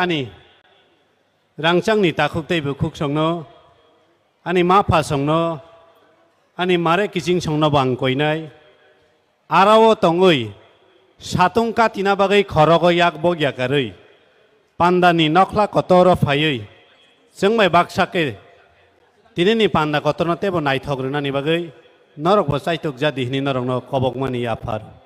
ani rangchangni takhuk tei bukhuk songno ani ma pha songno ani mare kijing songno bang koinai arao tongoi satung katina bagai khorogo yak bogya karoi pandani nokla kotoro phayoi jengmai baksake tinini panda kotorno tebo naithogrunani bagai norok bo chaitok jadi hini norokno kobokmani afar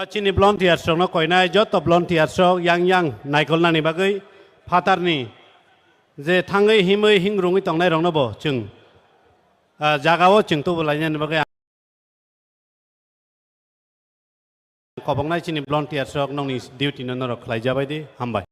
Chini volunteer song no koinai joto volunteer song yang naikolnani bagai phatarni je thangai himai hingrungi tongnai rongno bo chung jagao chung to bolainani bagai kobongnai chini volunteer song nongni duty no norok khlaijabai di hambai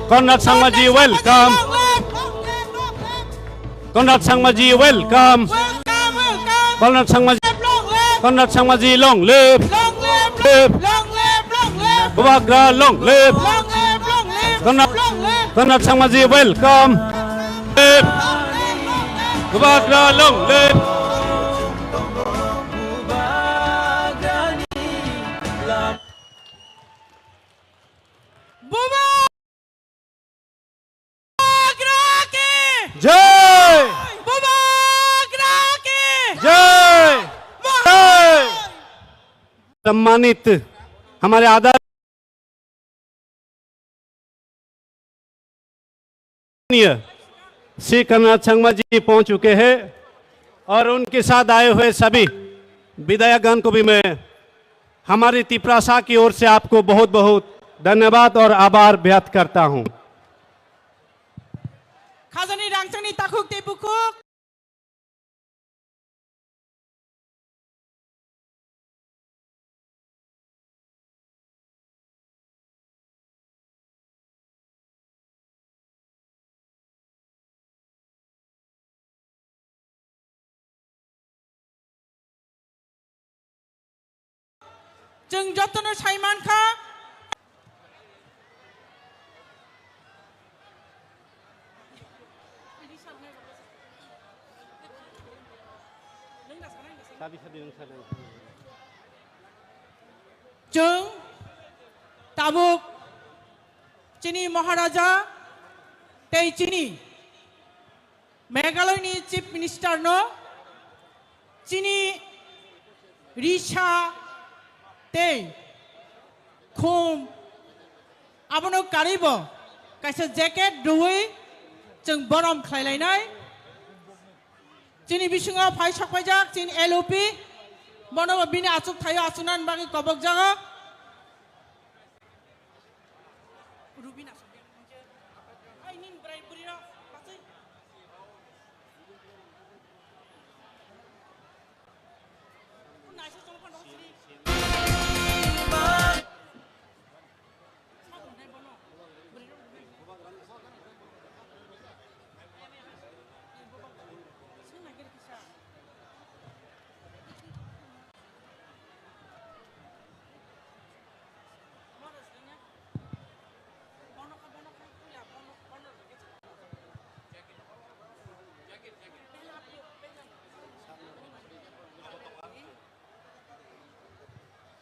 Konrad Sangmaji welcome. Konrad Sangmaji welcome. Konrad Sangmaji long live. Bubagra long live. Konrad Sangmaji welcome. Bubagra long live. जय जय सम्मानित हमारे आदरणीय श्री कन्हैया संगमा जी पहुंच चुके हैं और उनके साथ आए हुए सभी विधायकगण को भी मैं हमारी तिपरासा की ओर से आपको बहुत बहुत धन्यवाद और आभार व्यक्त करता हूं खाजानि रांचांनि ताखुक तेबुकुक जों जतन साइमानखा जों ताबुक चीनी महाराजा तै चीनी मेघालयनि चीफ मिनिस्टर नो चीनी रिशा तै खुम आबनो कारिबो काइसे जैकेट दुई जों बरम खालायलायनाय जोंनि बिसिङाव फाइ साफायजाक जोंनि एलअपि बनबो बिनि आचुक थायो आचुनान बागै कबक जागा रुबिना आइ निन ब्राइ बुरिरा पासै नायसो सम फान सिरि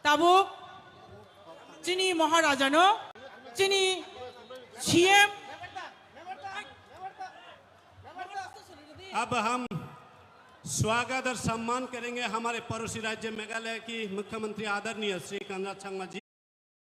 ताबुक चिनी महाराजानो चिनी सीएम अब हम स्वागत और सम्मान करेंगे हमारे पड़ोसी राज्य मेघालय की मुख्यमंत्री आदरणीय श्री कनराड संगमा जी